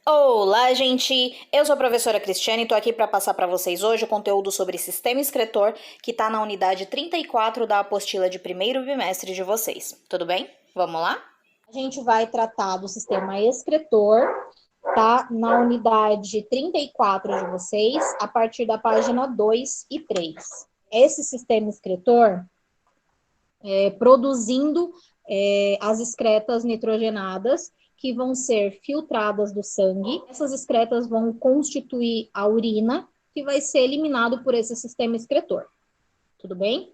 Olá, gente! Eu sou a professora Cristiane e tô aqui para passar para vocês hoje o conteúdo sobre sistema excretor que tá na unidade 34 da apostila de primeiro bimestre de vocês. Tudo bem? Vamos lá? A gente vai tratar do sistema excretor, tá? Na unidade 34 de vocês, a partir da página 2 e 3. Esse sistema excretor produzindo as excretas nitrogenadas, que vão ser filtradas do sangue. Essas excretas vão constituir a urina, que vai ser eliminado por esse sistema excretor. Tudo bem?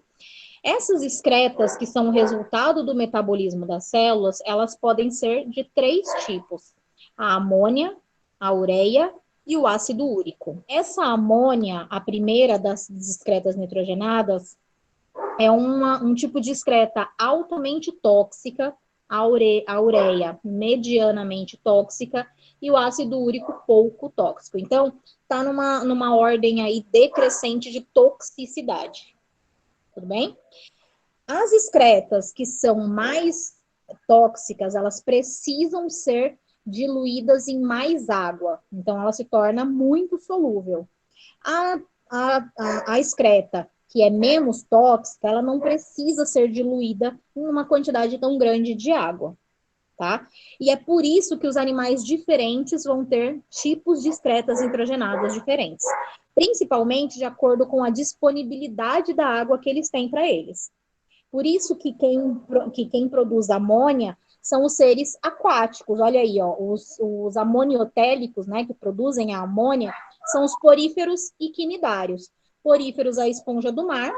Essas excretas, que são o resultado do metabolismo das células, elas podem ser de 3 tipos: a amônia, a ureia e o ácido úrico. Essa amônia, a primeira das excretas nitrogenadas, é um tipo de excreta altamente tóxica, a ureia medianamente tóxica e o ácido úrico pouco tóxico. Então, está numa ordem aí decrescente de toxicidade. Tudo bem? As excretas que são mais tóxicas, elas precisam ser diluídas em mais água. Então, ela se torna muito solúvel. A excreta que é menos tóxica, ela não precisa ser diluída em uma quantidade tão grande de água, tá? E é por isso que os animais diferentes vão ter tipos de excretas nitrogenadas diferentes, principalmente de acordo com a disponibilidade da água que eles têm para eles. Por isso que quem produz amônia são os seres aquáticos. Olha aí, ó, os amoniotélicos, né, que produzem a amônia, são os poríferos e quinidários. Poríferos, a esponja do mar,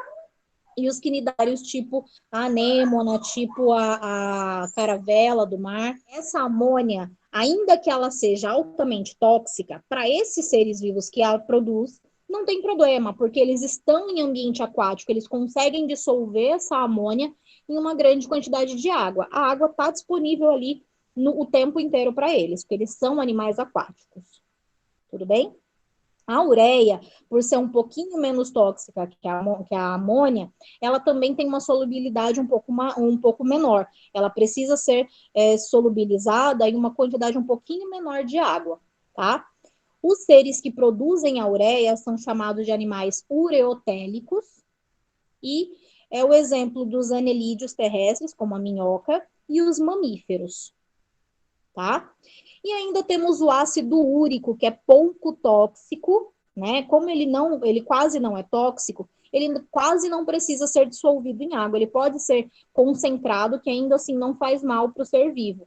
e os quinidários, tipo a anêmona, tipo a caravela do mar. Essa amônia, ainda que ela seja altamente tóxica, para esses seres vivos que ela produz, não tem problema, porque eles estão em ambiente aquático, eles conseguem dissolver essa amônia em uma grande quantidade de água. A água está disponível ali o tempo inteiro para eles, porque eles são animais aquáticos. Tudo bem? A ureia, por ser um pouquinho menos tóxica que a amônia, ela também tem uma solubilidade um pouco menor. Ela precisa ser solubilizada em uma quantidade um pouquinho menor de água, tá? Os seres que produzem a ureia são chamados de animais ureotélicos e é o exemplo dos anelídeos terrestres, como a minhoca, e os mamíferos, tá? E ainda temos o ácido úrico, que é pouco tóxico, né? Como ele quase não é tóxico, ele quase não precisa ser dissolvido em água, ele pode ser concentrado, que ainda assim não faz mal para o ser vivo.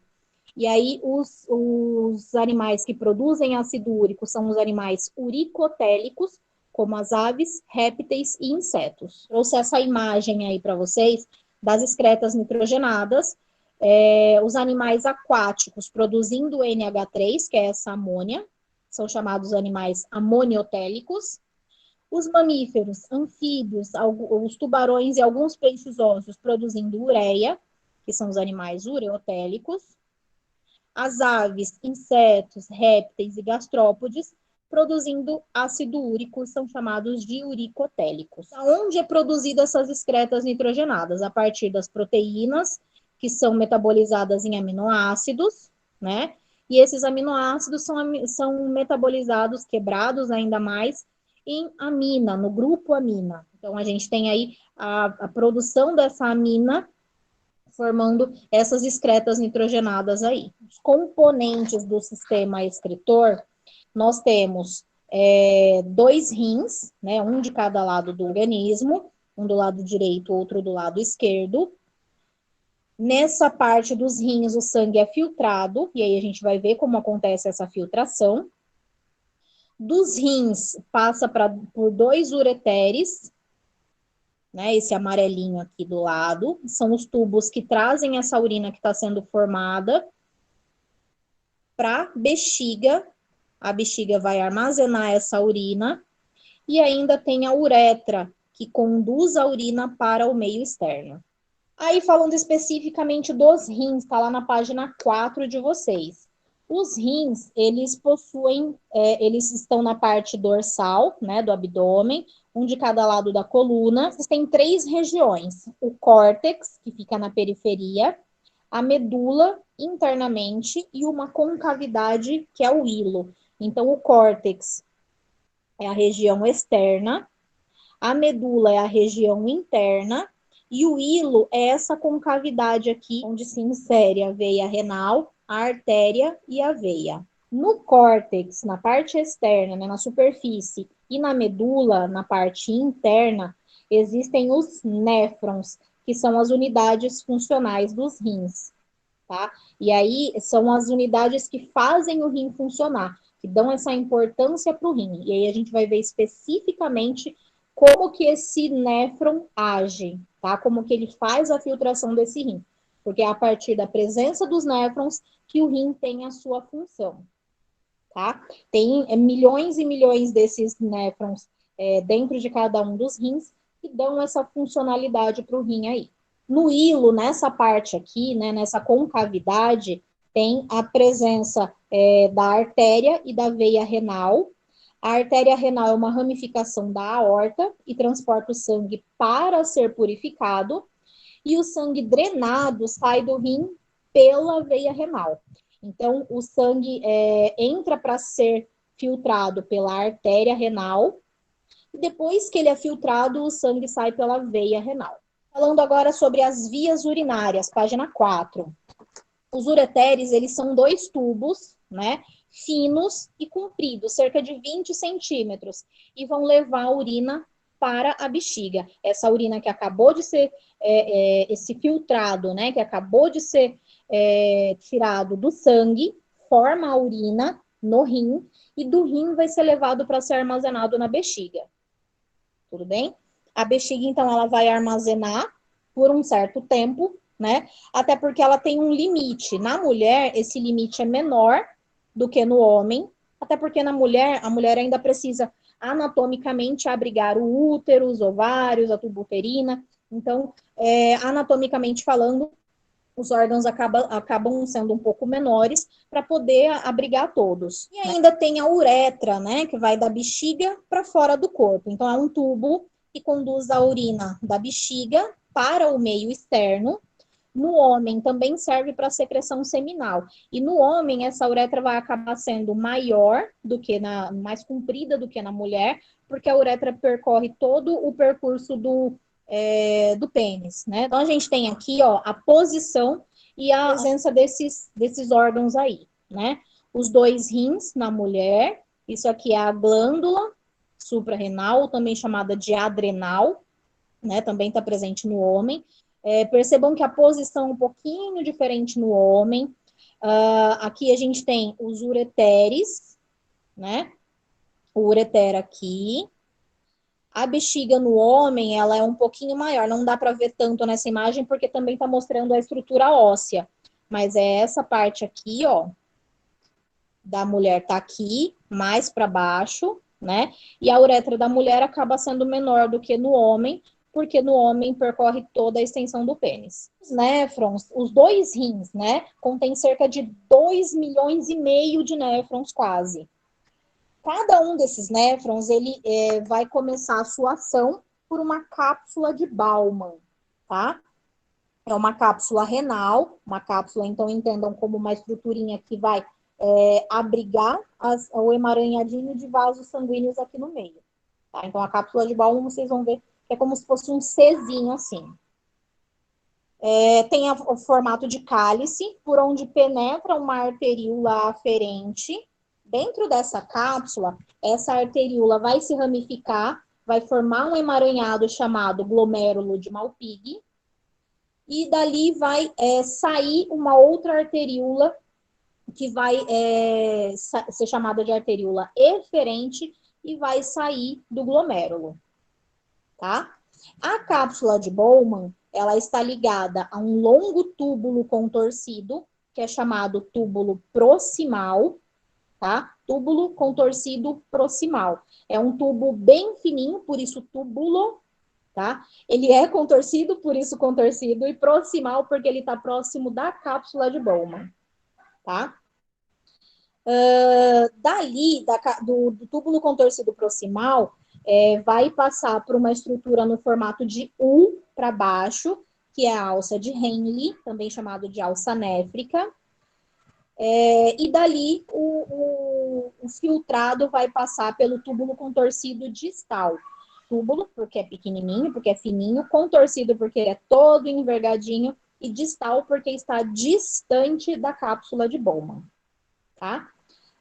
E aí, os animais que produzem ácido úrico são os animais uricotélicos, como as aves, répteis e insetos. Trouxe essa imagem aí para vocês das excretas nitrogenadas, os animais aquáticos produzindo NH3, que é essa amônia, são chamados animais amoniotélicos. Os mamíferos, anfíbios, os tubarões e alguns peixes ósseos produzindo ureia, que são os animais ureotélicos. As aves, insetos, répteis e gastrópodes produzindo ácido úrico, são chamados de uricotélicos. Onde é produzida essas excretas nitrogenadas? A partir das proteínas, que são metabolizadas em aminoácidos, né? E esses aminoácidos são metabolizados, quebrados ainda mais, em amina, no grupo amina. Então, a gente tem aí a produção dessa amina formando essas excretas nitrogenadas aí. Os componentes do sistema excretor, nós temos 2 rins, né, um de cada lado do organismo, um do lado direito, outro do lado esquerdo. Nessa parte dos rins, o sangue é filtrado, e aí a gente vai ver como acontece essa filtração. Dos rins, passa por 2 ureteres, né, esse amarelinho aqui do lado, são os tubos que trazem essa urina que está sendo formada para a bexiga. A bexiga vai armazenar essa urina e ainda tem a uretra, que conduz a urina para o meio externo. Aí, falando especificamente dos rins, está lá na página 4 de vocês. Os rins, eles possuem, eles estão na parte dorsal, né, do abdômen, um de cada lado da coluna. Existem 3 regiões: o córtex, que fica na periferia, a medula internamente e uma concavidade que é o hilo. Então, o córtex é a região externa, a medula é a região interna e o hilo é essa concavidade aqui, onde se insere a veia renal, a artéria e a veia. No córtex, na parte externa, né, na superfície, e na medula, na parte interna, existem os néfrons, que são as unidades funcionais dos rins, tá? E aí são as unidades que fazem o rim funcionar, que dão essa importância para o rim. E aí a gente vai ver especificamente como que esse néfron age, tá? Como que ele faz a filtração desse rim. Porque é a partir da presença dos néfrons que o rim tem a sua função, tá? Tem milhões e milhões desses néfrons dentro de cada um dos rins que dão essa funcionalidade para o rim aí. No hilo, nessa parte aqui, né, nessa concavidade, tem a presença da artéria e da veia renal. A artéria renal é uma ramificação da aorta e transporta o sangue para ser purificado, e o sangue drenado sai do rim pela veia renal. Então, o sangue entra para ser filtrado pela artéria renal, e depois que ele é filtrado, o sangue sai pela veia renal. Falando agora sobre as vias urinárias, página 4. Os ureteres, eles são dois tubos, né, finos e compridos, cerca de 20 centímetros, e vão levar a urina para a bexiga. Essa urina que acabou de ser, esse filtrado, né, que acabou de ser tirado do sangue, forma a urina no rim, e do rim vai ser levado para ser armazenado na bexiga. Tudo bem? A bexiga, então, ela vai armazenar por um certo tempo, né? Até porque ela tem um limite. Na mulher, esse limite é menor do que no homem, até porque na mulher, a mulher ainda precisa anatomicamente abrigar o útero, os ovários, a tuba uterina. Então, anatomicamente falando, os órgãos acabam sendo um pouco menores para poder abrigar todos. E ainda tem a uretra, né, que vai da bexiga para fora do corpo. Então, é um tubo que conduz a urina da bexiga para o meio externo. No homem, também serve para secreção seminal. E no homem, essa uretra vai acabar sendo maior do que mais comprida do que na mulher, porque a uretra percorre todo o percurso do pênis, né? Então, a gente tem aqui, ó, a posição e a presença desses órgãos aí, né? Os dois rins na mulher, isso aqui é a glândula suprarrenal, também chamada de adrenal, né? Também está presente no homem. Percebam que a posição é um pouquinho diferente no homem. Aqui a gente tem os ureteres, né? O ureter aqui. A bexiga no homem, ela é um pouquinho maior, não dá para ver tanto nessa imagem, porque também está mostrando a estrutura óssea. Mas é essa parte aqui, ó, da mulher tá aqui, mais para baixo, né? E a uretra da mulher acaba sendo menor do que no homem, porque no homem percorre toda a extensão do pênis. Os néfrons, os dois rins, né, contém cerca de 2,5 milhões de néfrons quase. Cada um desses néfrons, ele vai começar a sua ação por uma cápsula de Bowman, tá? É uma cápsula renal, uma cápsula, então, entendam como uma estruturinha que vai abrigar o emaranhadinho de vasos sanguíneos aqui no meio. Tá? Então, a cápsula de Bowman, vocês vão ver que é como se fosse um Czinho assim. Tem o formato de cálice, por onde penetra uma arteríola aferente. Dentro dessa cápsula, essa arteríola vai se ramificar, vai formar um emaranhado chamado glomérulo de Malpighi, e dali vai sair uma outra arteríola que vai ser chamada de arteríola eferente e vai sair do glomérulo, tá? A cápsula de Bowman, ela está ligada a um longo túbulo contorcido, que é chamado túbulo proximal, tá? Túbulo contorcido proximal. É um tubo bem fininho, por isso túbulo, tá? Ele é contorcido, por isso contorcido, e proximal, porque ele está próximo da cápsula de Bowman, tá? Dali, do túbulo contorcido proximal, vai passar por uma estrutura no formato de U para baixo, que é a alça de Henle, também chamado de alça néfrica. E dali o filtrado vai passar pelo túbulo contorcido distal. Túbulo, porque é pequenininho, porque é fininho, contorcido, porque ele é todo envergadinho, e distal, porque está distante da cápsula de Bowman, tá?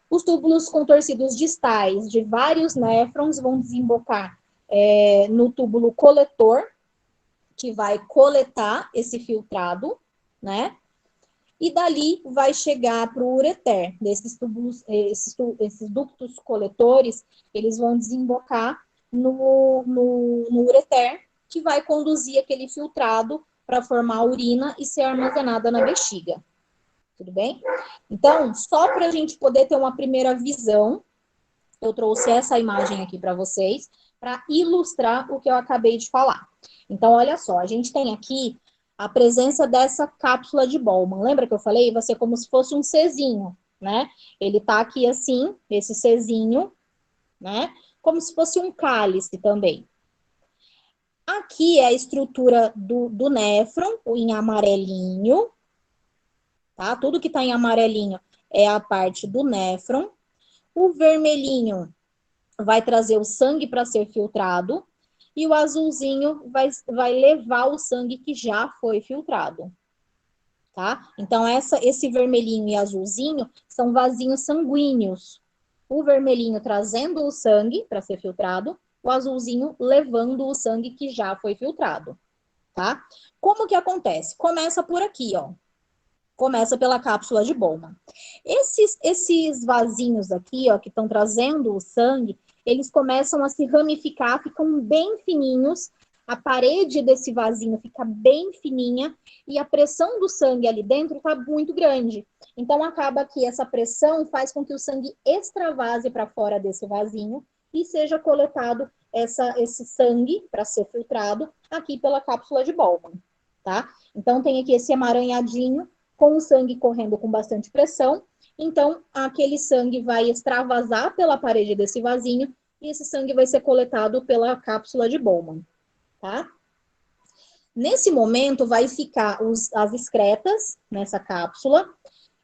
Os túbulos contorcidos distais de vários néfrons vão desembocar no túbulo coletor, que vai coletar esse filtrado, né? E dali vai chegar para o ureter. Desses túbulos, esses ductos coletores, eles vão desembocar no ureter, que vai conduzir aquele filtrado para formar a urina e ser armazenada na bexiga. Tudo bem? Então, só para a gente poder ter uma primeira visão, eu trouxe essa imagem aqui para vocês, para ilustrar o que eu acabei de falar. Então, olha só, a gente tem aqui a presença dessa cápsula de Bowman. Lembra que eu falei? Vai ser como se fosse um Czinho, né? Ele tá aqui assim, esse Czinho, né? Como se fosse um cálice também. Aqui é a estrutura do néfron, em amarelinho, tá? Tudo que tá em amarelinho é a parte do néfron. O vermelhinho vai trazer o sangue para ser filtrado e o azulzinho vai levar o sangue que já foi filtrado, tá? Então, esse vermelhinho e azulzinho são vasinhos sanguíneos. O vermelhinho trazendo o sangue para ser filtrado, o azulzinho levando o sangue que já foi filtrado, tá? Como que acontece? Começa por aqui, ó. Começa pela cápsula de Bowman. Esses vasinhos aqui, ó, que estão trazendo o sangue, eles começam a se ramificar, ficam bem fininhos, a parede desse vasinho fica bem fininha e a pressão do sangue ali dentro está muito grande. Então, acaba que essa pressão faz com que o sangue extravase para fora desse vasinho e seja coletado esse sangue para ser filtrado aqui pela cápsula de Bowman, tá? Então, tem aqui esse emaranhadinho com o sangue correndo com bastante pressão. Então, aquele sangue vai extravasar pela parede desse vasinho e esse sangue vai ser coletado pela cápsula de Bowman, tá? Nesse momento, vai ficar as excretas nessa cápsula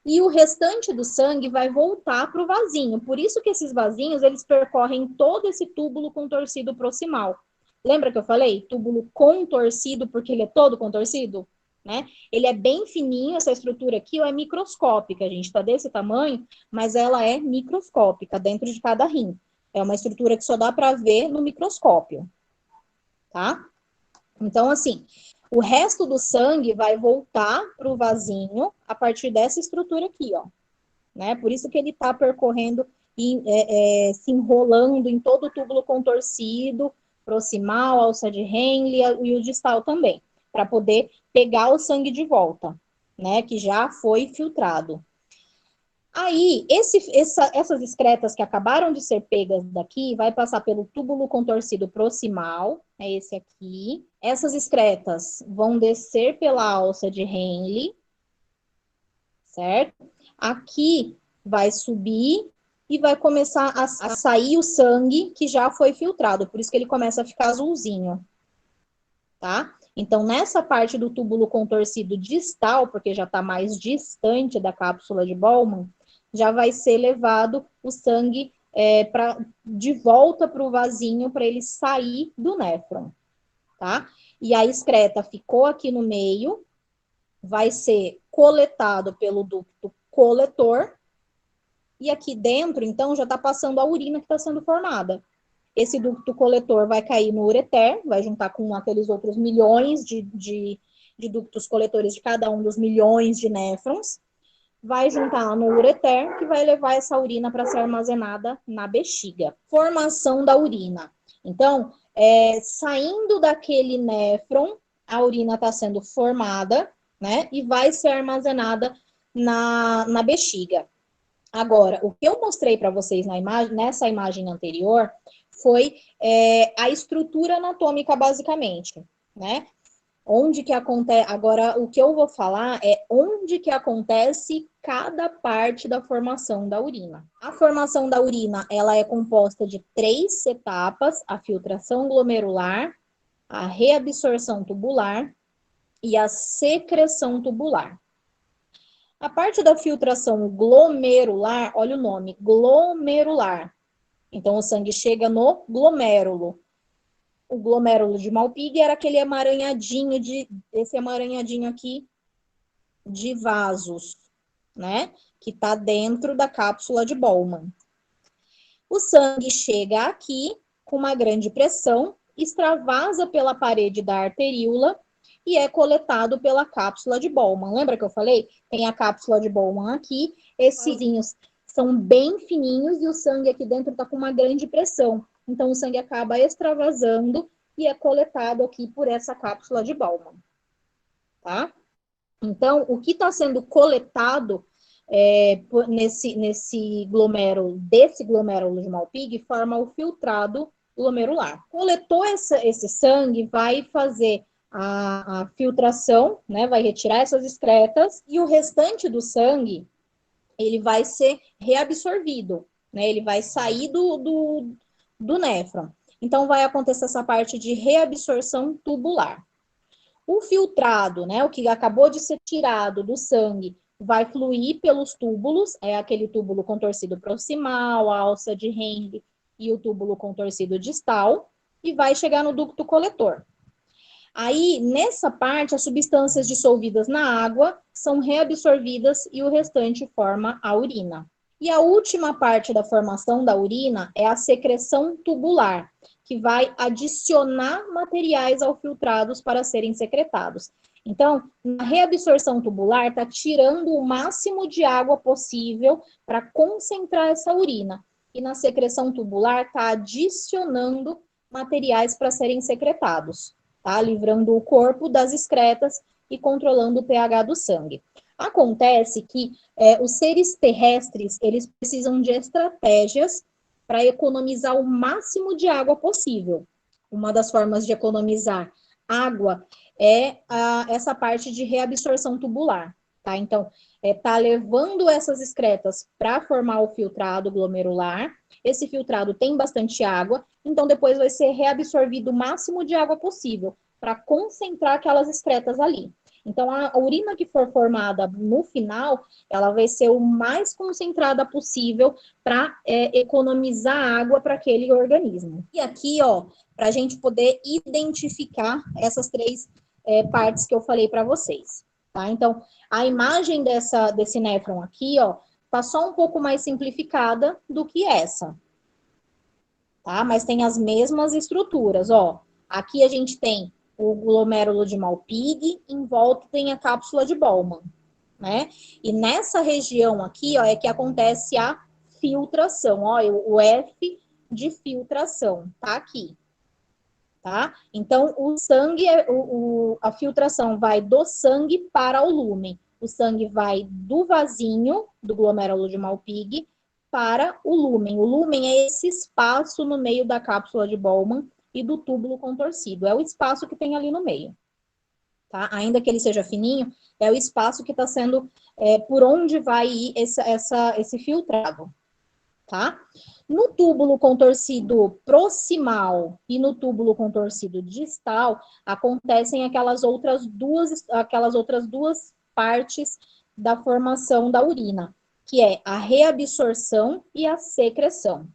e o restante do sangue vai voltar para o vasinho. Por isso que esses vasinhos, eles percorrem todo esse túbulo contorcido proximal. Lembra que eu falei? Túbulo contorcido, porque ele é todo contorcido? Né? Ele é bem fininho, essa estrutura aqui é microscópica, a gente está desse tamanho, mas ela é microscópica dentro de cada rim. É uma estrutura que só dá para ver no microscópio, tá? Então, assim, o resto do sangue vai voltar para o vasinho a partir dessa estrutura aqui, ó. Né? Por isso que ele está percorrendo e se enrolando em todo o túbulo contorcido, proximal, alça de Henle e o distal também, para poder pegar o sangue de volta, né? Que já foi filtrado. Aí, essas excretas que acabaram de ser pegas daqui, vai passar pelo túbulo contorcido proximal, é esse aqui. Essas excretas vão descer pela alça de Henle, certo? Aqui vai subir e vai começar a sair o sangue que já foi filtrado, por isso que ele começa a ficar azulzinho, tá? Então, nessa parte do túbulo contorcido distal, porque já está mais distante da cápsula de Bowman, já vai ser levado o sangue de volta para o vasinho para ele sair do néfron, tá? E a excreta ficou aqui no meio, vai ser coletado pelo ducto coletor, e aqui dentro, então, já está passando a urina que está sendo formada. Esse ducto coletor vai cair no ureter, vai juntar com aqueles outros milhões de ductos coletores de cada um dos milhões de néfrons, vai juntar no ureter, que vai levar essa urina para ser armazenada na bexiga. Formação da urina. Então, saindo daquele néfron, a urina está sendo formada, né? E vai ser armazenada na bexiga. Agora, o que eu mostrei para vocês nessa imagem anterior foi a estrutura anatômica, basicamente, né? Onde que acontece. Agora, o que eu vou falar é onde que acontece cada parte da formação da urina. A formação da urina, ela é composta de 3 etapas: a filtração glomerular, a reabsorção tubular e a secreção tubular. A parte da filtração glomerular, olha o nome, glomerular. Então, o sangue chega no glomérulo. O glomérulo de Malpighi era aquele emaranhadinho esse emaranhadinho aqui de vasos, né? Que está dentro da cápsula de Bowman. O sangue chega aqui com uma grande pressão, extravasa pela parede da arteríola e é coletado pela cápsula de Bowman. Lembra que eu falei? Tem a cápsula de Bowman aqui, esses vasinhos são bem fininhos e o sangue aqui dentro está com uma grande pressão. Então, o sangue acaba extravasando e é coletado aqui por essa cápsula de Bowman, tá? Então, o que está sendo coletado nesse glomérulo, desse glomérulo de Malpighi, forma o filtrado glomerular. Coletou esse sangue, vai fazer a filtração, né? Vai retirar essas excretas e o restante do sangue, ele vai ser reabsorvido, né? Ele vai sair do néfron. Então, vai acontecer essa parte de reabsorção tubular. O filtrado, né, o que acabou de ser tirado do sangue, vai fluir pelos túbulos, é aquele túbulo contorcido proximal, a alça de Henle e o túbulo contorcido distal, e vai chegar no ducto coletor. Aí, nessa parte, as substâncias dissolvidas na água são reabsorvidas e o restante forma a urina. E a última parte da formação da urina é a secreção tubular, que vai adicionar materiais ao filtrados para serem secretados. Então, na reabsorção tubular, está tirando o máximo de água possível para concentrar essa urina. E na secreção tubular, está adicionando materiais para serem secretados, tá? Livrando o corpo das excretas e controlando o pH do sangue. Acontece que os seres terrestres, eles precisam de estratégias para economizar o máximo de água possível. Uma das formas de economizar água é essa parte de reabsorção tubular, tá? Então, tá levando essas excretas para formar o filtrado glomerular. Esse filtrado tem bastante água, então depois vai ser reabsorvido o máximo de água possível para concentrar aquelas excretas ali. Então, a urina que for formada no final, ela vai ser o mais concentrada possível para economizar água para aquele organismo. E aqui, ó, para a gente poder identificar essas três partes que eu falei para vocês, tá? Então, a imagem desse néfron aqui, ó, tá só um pouco mais simplificada do que essa, tá? Mas tem as mesmas estruturas, ó. Aqui a gente tem o glomérulo de Malpighi, em volta tem a cápsula de Bowman, né? E nessa região aqui, ó, é que acontece a filtração, ó, o F de filtração, tá aqui, tá? Então, o sangue, a filtração vai do sangue para o lúmen. O sangue vai do vasinho, do glomérulo de Malpighi, para o lúmen. O lúmen é esse espaço no meio da cápsula de Bowman e do túbulo contorcido. É o espaço que tem ali no meio, tá? Ainda que ele seja fininho, é o espaço que está sendo, por onde vai ir esse filtrado, tá? No túbulo contorcido proximal e no túbulo contorcido distal, acontecem aquelas outras duas partes da formação da urina, que é a reabsorção e a secreção.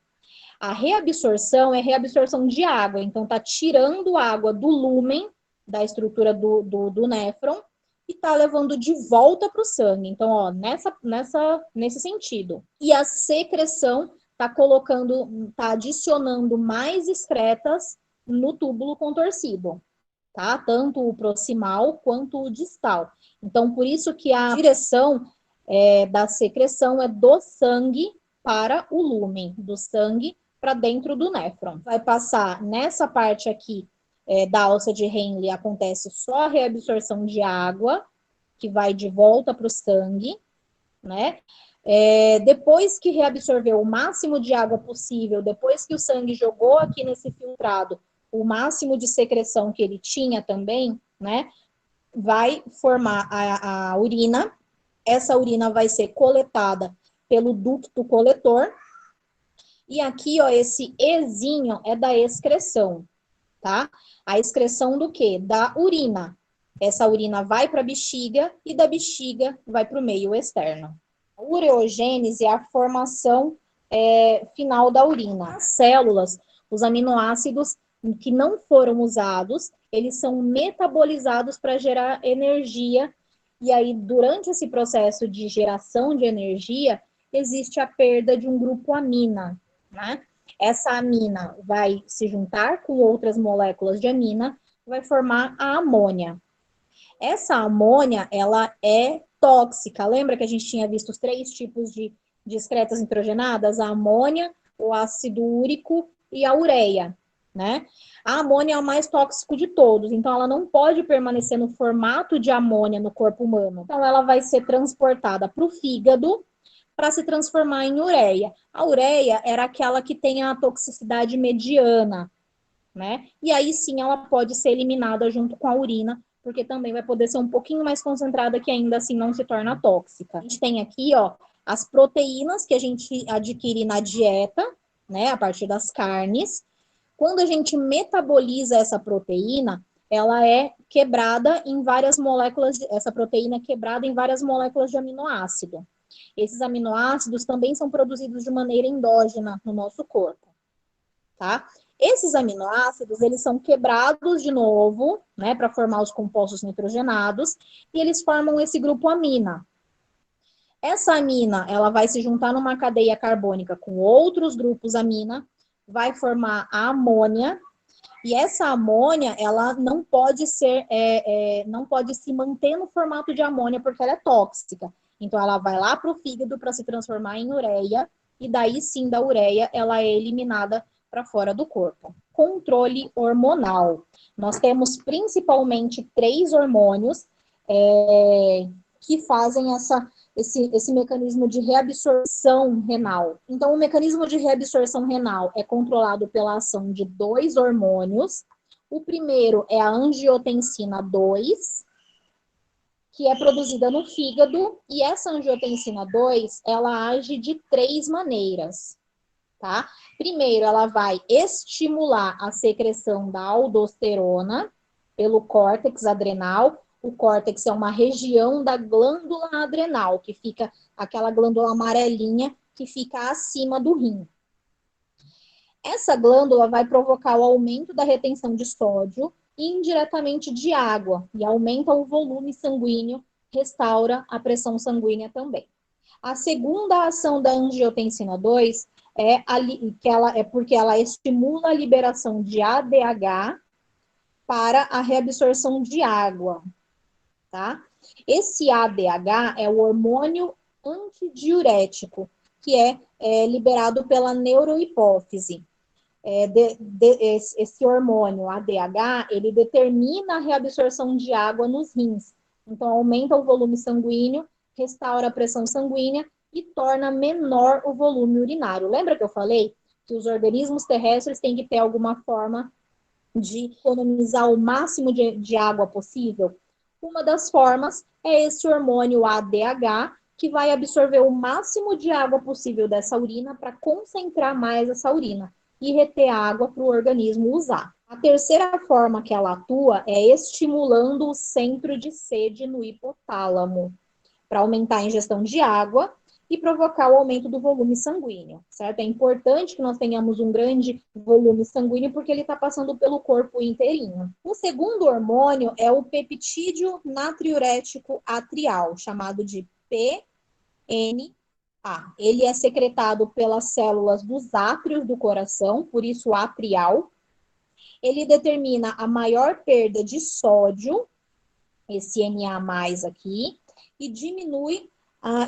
A reabsorção é reabsorção de água, então tá tirando água do lúmen, da estrutura do néfron, e tá levando de volta para o sangue. Então, ó, nesse sentido. E a secreção tá adicionando mais excretas no túbulo contorcido, tá? Tanto o proximal quanto o distal. Então, por isso que a direção da secreção é do sangue para o lúmen, do sangue para dentro do néfron. Vai passar nessa parte aqui da alça de Henle, acontece só a reabsorção de água, que vai de volta para o sangue, né? Depois que reabsorveu o máximo de água possível, depois que o sangue jogou aqui nesse filtrado o máximo de secreção que ele tinha também, né? Vai formar a urina. Essa urina vai ser coletada pelo ducto coletor. E aqui, ó, esse Ezinho é da excreção, tá? A excreção do quê? Da urina. Essa urina vai para a bexiga e da bexiga vai para o meio externo. A ureogênese é a formação final da urina. As células, os aminoácidos que não foram usados, eles são metabolizados para gerar energia. E aí, durante esse processo de geração de energia, existe a perda de um grupo amina, né? Essa amina vai se juntar com outras moléculas de amina, vai formar a amônia. Essa amônia, ela é tóxica. Lembra que a gente tinha visto os 3 tipos de excretas nitrogenadas? A amônia, o ácido úrico e a ureia, né? A amônia é o mais tóxico de todos, então ela não pode permanecer no formato de amônia no corpo humano. Então ela vai ser transportada para o fígado para se transformar em ureia. A ureia era aquela que tem a toxicidade mediana, né? E aí sim ela pode ser eliminada junto com a urina, porque também vai poder ser um pouquinho mais concentrada, que ainda assim não se torna tóxica. A gente tem aqui, ó, as proteínas que a gente adquire na dieta, né, a partir das carnes. Quando a gente metaboliza essa proteína, ela é quebrada em várias moléculas, essa proteína é quebrada em várias moléculas de aminoácido. Esses aminoácidos também são produzidos de maneira endógena no nosso corpo, tá? Esses aminoácidos, eles são quebrados de novo, né, para formar os compostos nitrogenados, e eles formam esse grupo amina. Essa amina, ela vai se juntar numa cadeia carbônica com outros grupos amina, vai formar a amônia, e essa amônia, ela não pode ser, não pode se manter no formato de amônia porque ela é tóxica. Então, ela vai lá para o fígado para se transformar em ureia, e daí sim, da ureia, ela é eliminada para fora do corpo. Controle hormonal. Nós temos principalmente 3 hormônios que fazem esse mecanismo de reabsorção renal. Então, o mecanismo de reabsorção renal é controlado pela ação de 2 hormônios. O primeiro é a angiotensina 2, que é produzida no fígado, e essa angiotensina 2, ela age de 3 maneiras, tá? Primeiro, ela vai estimular a secreção da aldosterona pelo córtex adrenal. O córtex é uma região da glândula adrenal, que fica aquela glândula amarelinha que fica acima do rim. Essa glândula vai provocar o aumento da retenção de sódio e indiretamente de água, e aumenta o volume sanguíneo, restaura a pressão sanguínea também. A segunda ação da angiotensina 2 é porque ela estimula a liberação de ADH para a reabsorção de água, tá? Esse ADH é o hormônio antidiurético, que é liberado pela neurohipófise. Esse hormônio ADH, ele determina a reabsorção de água nos rins. Então, aumenta o volume sanguíneo, restaura a pressão sanguínea e torna menor o volume urinário. Lembra que eu falei que os organismos terrestres têm que ter alguma forma de economizar o máximo de água possível? Uma das formas é esse hormônio ADH, que vai absorver o máximo de água possível dessa urina para concentrar mais essa urina e reter água para o organismo usar. A terceira forma que ela atua é estimulando o centro de sede no hipotálamo, para aumentar a ingestão de água e provocar o aumento do volume sanguíneo, certo? É importante que nós tenhamos um grande volume sanguíneo porque ele está passando pelo corpo inteirinho. O segundo hormônio é o peptídeo natriurético atrial, chamado de PNA. Ele é secretado pelas células dos átrios do coração, por isso atrial. Ele determina a maior perda de sódio, esse Na+ aqui, e diminui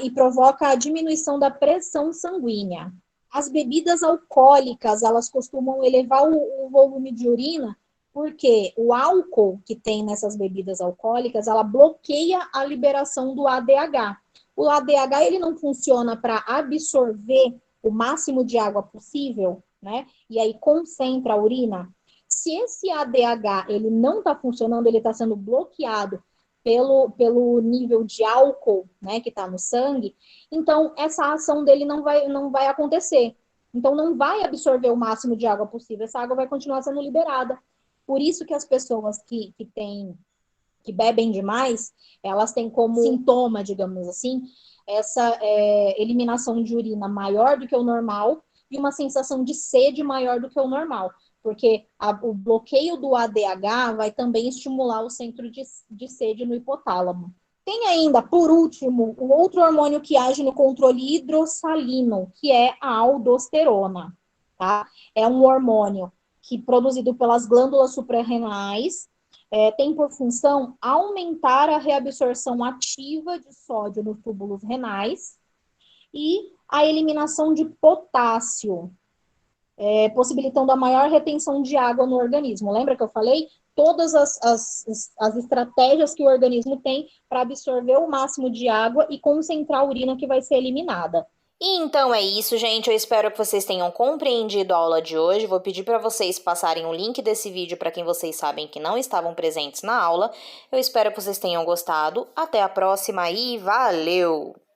e provoca a diminuição da pressão sanguínea. As bebidas alcoólicas, elas costumam elevar o volume de urina, porque o álcool que tem nessas bebidas alcoólicas, ela bloqueia a liberação do ADH. O ADH, ele não funciona para absorver o máximo de água possível, né? E aí concentra a urina. Se esse ADH, ele não está funcionando, ele está sendo bloqueado pelo nível de álcool, né, que está no sangue, então essa ação dele não vai acontecer. Então não vai absorver o máximo de água possível, essa água vai continuar sendo liberada. Por isso que as pessoas que têm que bebem demais, elas têm como sintoma, digamos assim, essa eliminação de urina maior do que o normal e uma sensação de sede maior do que o normal, porque o bloqueio do ADH vai também estimular o centro de sede no hipotálamo. Tem ainda, por último, o outro hormônio que age no controle hidrossalino, que é a aldosterona, tá? É um hormônio que produzido pelas glândulas suprarrenais, tem por função aumentar a reabsorção ativa de sódio nos túbulos renais e a eliminação de potássio, possibilitando a maior retenção de água no organismo. Lembra que eu falei? Todas as estratégias que o organismo tem para absorver o máximo de água e concentrar a urina que vai ser eliminada. E então é isso, gente. Eu espero que vocês tenham compreendido a aula de hoje. Vou pedir para vocês passarem o link desse vídeo para quem vocês sabem que não estavam presentes na aula. Eu espero que vocês tenham gostado. Até a próxima e valeu!